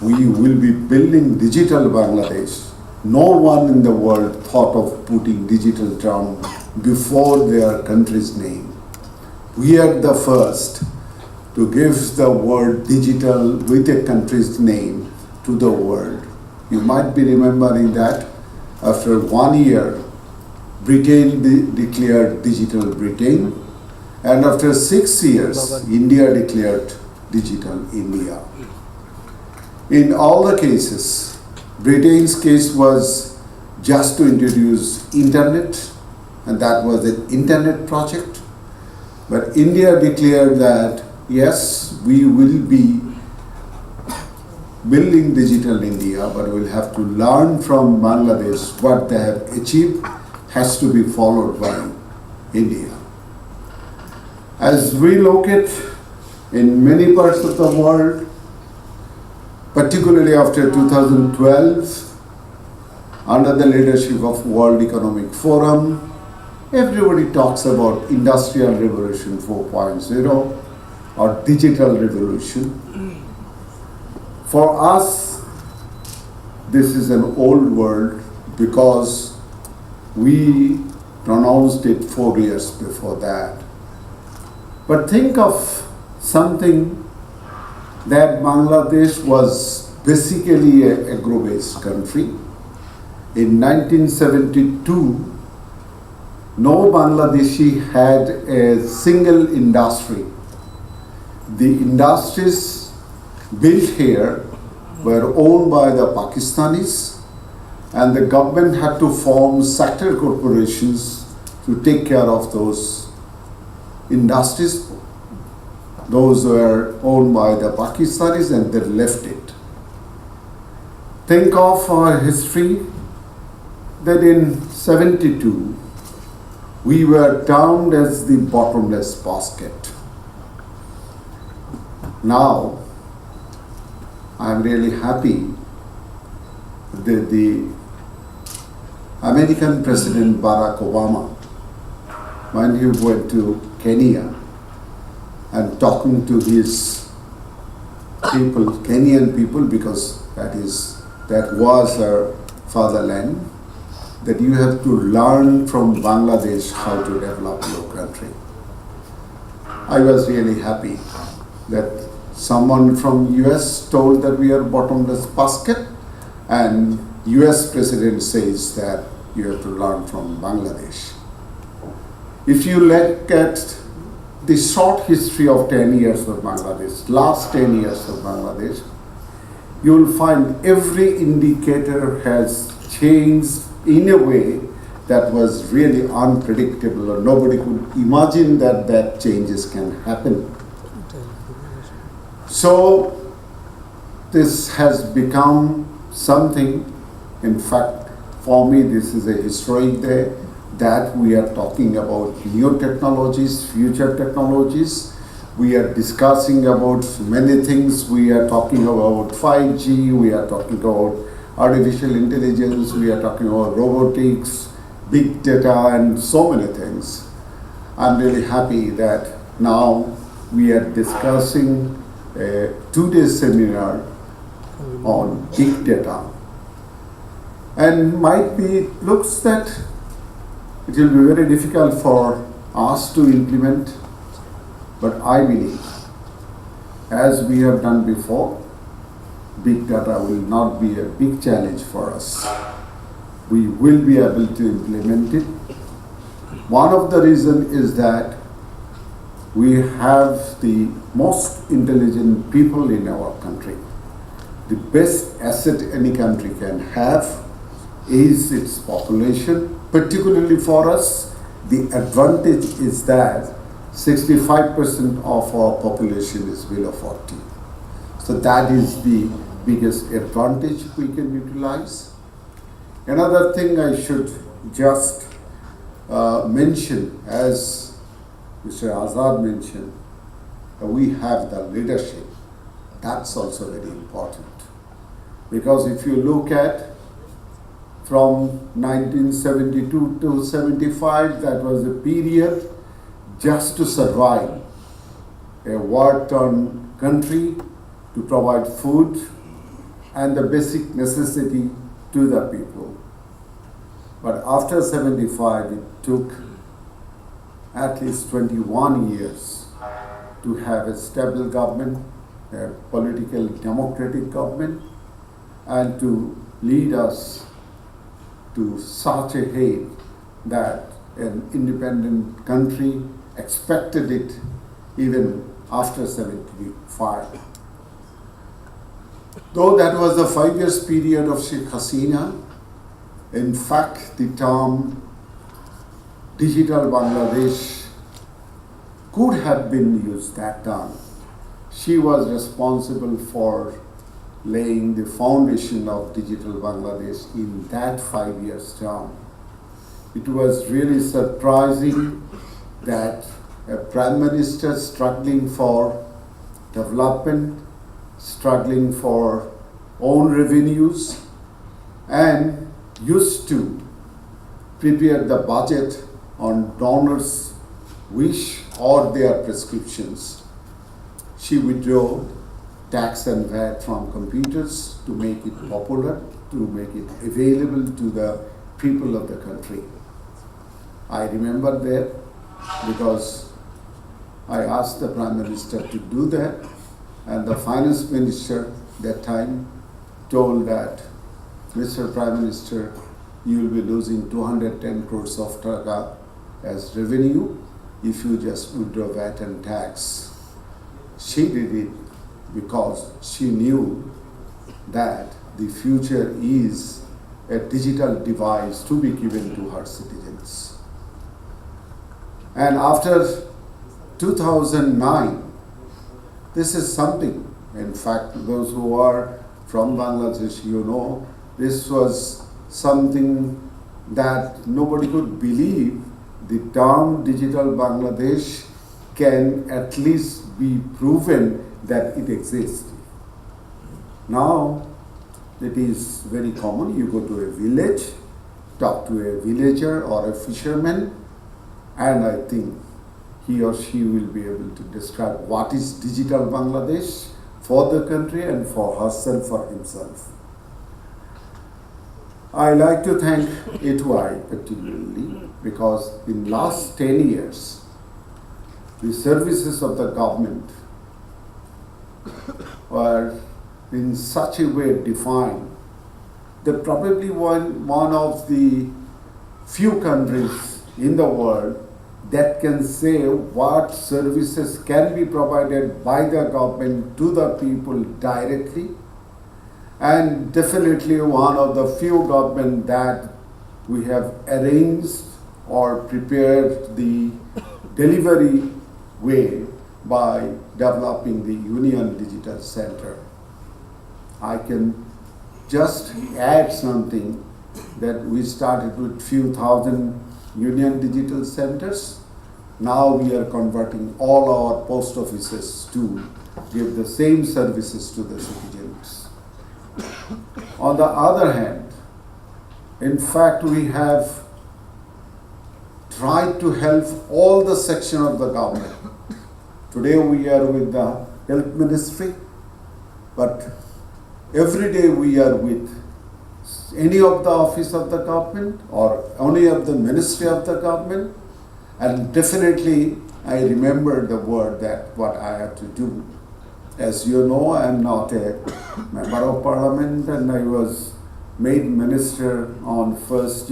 we will be building digital Bangladesh. No one in the world thought of putting digital term before their country's name. We are the first to give the word digital with a country's name to the world. You might be remembering that after 1 year, Britain declared digital Britain, and after 6 years, India declared digital India. In all the cases, Britain's case was just to introduce internet, and that was an internet project. But India declared that yes, we will be building digital India, but we'll have to learn from Bangladesh what they have achieved has to be followed by India. As we look at in many parts of the world, particularly after 2012, under the leadership of World Economic Forum, everybody talks about Industrial Revolution 4.0 or digital revolution. For us, this is an old word because we pronounced it 4 years before that. But think of something that Bangladesh was basically an agro-based country. In 1972, no Bangladeshi had a single industry. The industries built here were owned by the Pakistanis, and the government had to form sector corporations to take care of those industries. Those were owned by the Pakistanis and they left it. Think of our history that in 72, we were termed as the bottomless basket. Now, I'm really happy that the American President Barack Obama, when he went to Kenya and talking to his people, Kenyan people, because that was our fatherland, that you have to learn from Bangladesh how to develop your country. I was really happy that someone from US told that we are bottomless basket, and US President says that you have to learn from Bangladesh. If you look at the short history of 10 years of Bangladesh, last 10 years of Bangladesh, you will find every indicator has changed in a way that was really unpredictable, or nobody could imagine that changes can happen. So this has become something, in fact, for me this is a historic day, that we are talking about new technologies, future technologies. We are discussing about many things. We are talking about 5G, we are talking about artificial intelligence, we are talking about robotics, big data, and so many things. I'm really happy that now we are discussing a 2-day seminar on big data. And might be, it looks that it will be very difficult for us to implement, but I believe, as we have done before, big data will not be a big challenge for us. We will be able to implement it. One of the reasons is that we have the most intelligent people in our country. The best asset any country can have is its population. Particularly for us, the advantage is that 65% of our population is below 40. So that is the biggest advantage we can utilize. Another thing I should just mention, as Mr. Azad mentioned, we have the leadership. That's also very important. Because if you look at from 1972 to 75, that was a period just to survive. A war-torn country, to provide food, and the basic necessity to the people. But after 75, it took at least 21 years to have a stable government, a political democratic government, and to lead us to such a height that an independent country expected it even after 75. Though that was the 5 years period of Sheikh Hasina, in fact, the term digital Bangladesh could have been used that term. She was responsible for laying the foundation of digital Bangladesh in that 5 years term. It was really surprising that a prime minister struggling for development, struggling for own revenues, and used to prepare the budget on donors' wish or their prescriptions. She withdrew tax and VAT from computers to make it popular, to make it available to the people of the country. I remember that because I asked the Prime Minister to do that, and the Finance Minister that time told that, Mr. Prime Minister, you will be losing 210 crores of taka as revenue if you just withdraw VAT and tax. She did it because she knew that the future is a digital device to be given to her citizens. And after 2009, this is something, in fact, those who are from Bangladesh, you know, this was something that nobody could believe. The term digital Bangladesh can at least be proven that it exists. Now, it is very common. You go to a village, talk to a villager or a fisherman, and I think he or she will be able to describe what is digital Bangladesh for the country and for herself or himself. I like to thank A2I particularly because in last 10 years, the services of the government were in such a way defined that probably one of the few countries in the world that can say what services can be provided by the government to the people directly, and definitely one of the few government that we have arranged or prepared the delivery way by developing the Union Digital Center. I can just add something that we started with few thousand Union Digital Centers. Now we are converting all our post offices to give the same services to the citizens. On the other hand, in fact, we have tried to help all the section of the government. Today we are with the Health Ministry, but every day we are with any of the office of the government or any of the ministry of the government, and definitely I remember the word that what I have to do. As you know, I am not a member of parliament, and I was made minister on 2nd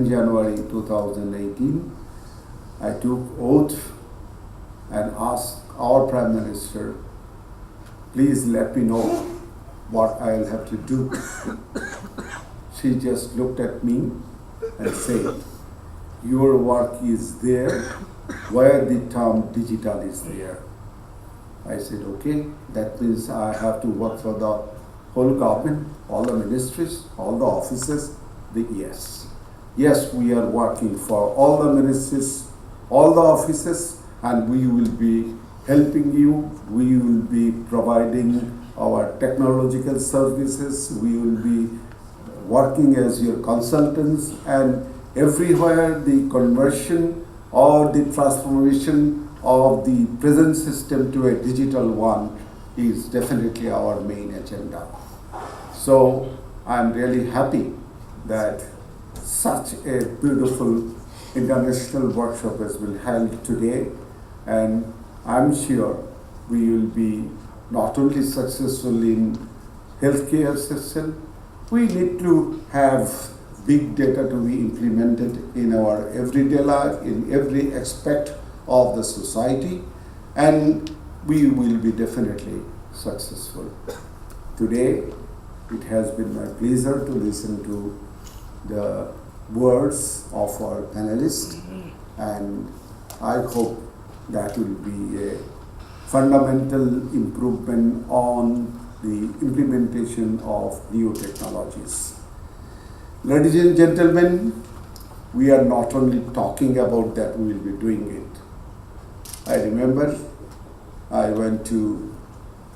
January 2018. I took oath and asked our Prime Minister, please let me know what I'll have to do. She just looked at me and said, your work is there where the term digital is there. I said, okay, that means I have to work for the whole government, all the ministries, all the offices. Yes, we are working for all the ministries, all the offices, and we will be helping you. We will be providing our technological services. We will be working as your consultants, and everywhere the conversion or the transformation of the present system to a digital one is definitely our main agenda. So I'm really happy that such a beautiful international workshop has been held today, and I'm sure we will be not only successful in healthcare system, we need to have big data to be implemented in our everyday life, in every aspect of the society, and we will be definitely successful. Today, it has been my pleasure to listen to the words of our panelists, and I hope that will be a fundamental improvement on the implementation of new technologies. Ladies and gentlemen, we are not only talking about that, we will be doing it. I remember I went to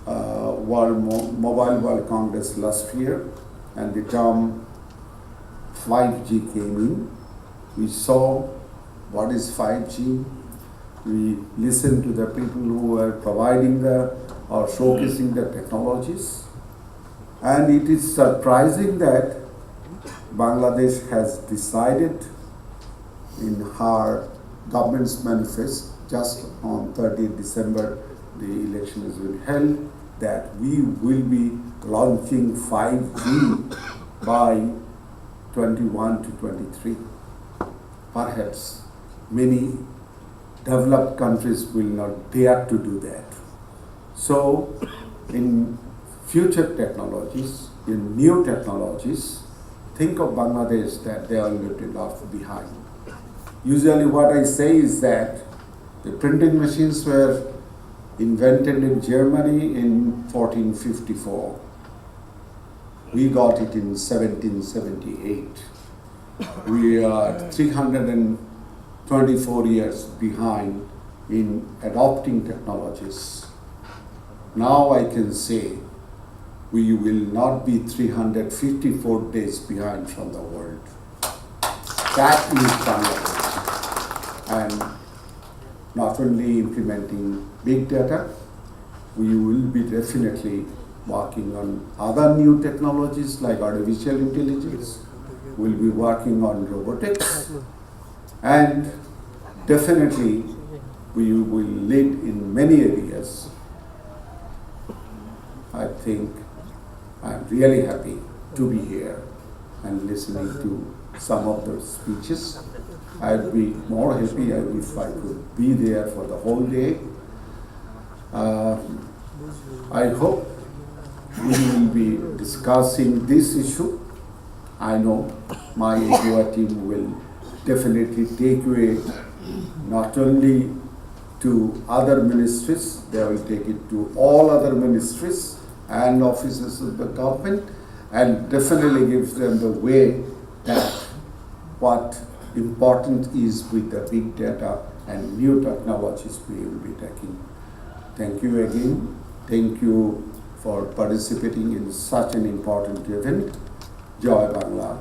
Mobile World Congress last year, and the term 5G came in. We saw what is 5G. We listened to the people who were providing or showcasing the technologies. And it is surprising that Bangladesh has decided in her government's manifesto just on 30th December, the election has been held, that we will be launching 5G by 21 to 23. Perhaps many developed countries will not dare to do that. So, in future technologies, in new technologies, think of Bangladesh that they are little left behind. Usually what I say is that the printing machines were invented in Germany in 1454. We got it in 1778. We are 324 years behind in adopting technologies. Now I can say we will not be 354 days behind from the world. That is Bangladesh. And not only implementing big data, we will be definitely working on other new technologies like artificial intelligence. We'll be working on robotics, and definitely we will lead in many areas. I think I'm really happy to be here and listening to some of the speeches. I'd be more happy if I could be there for the whole day. I hope we will be discussing this issue. I know my AGOA team will definitely take it not only to other ministries, they will take it to all other ministries and offices of the government, and definitely gives them the way that what important is with the big data and new technologies we will be taking. Thank you again. Thank you for participating in such an important event. Joy Bangla.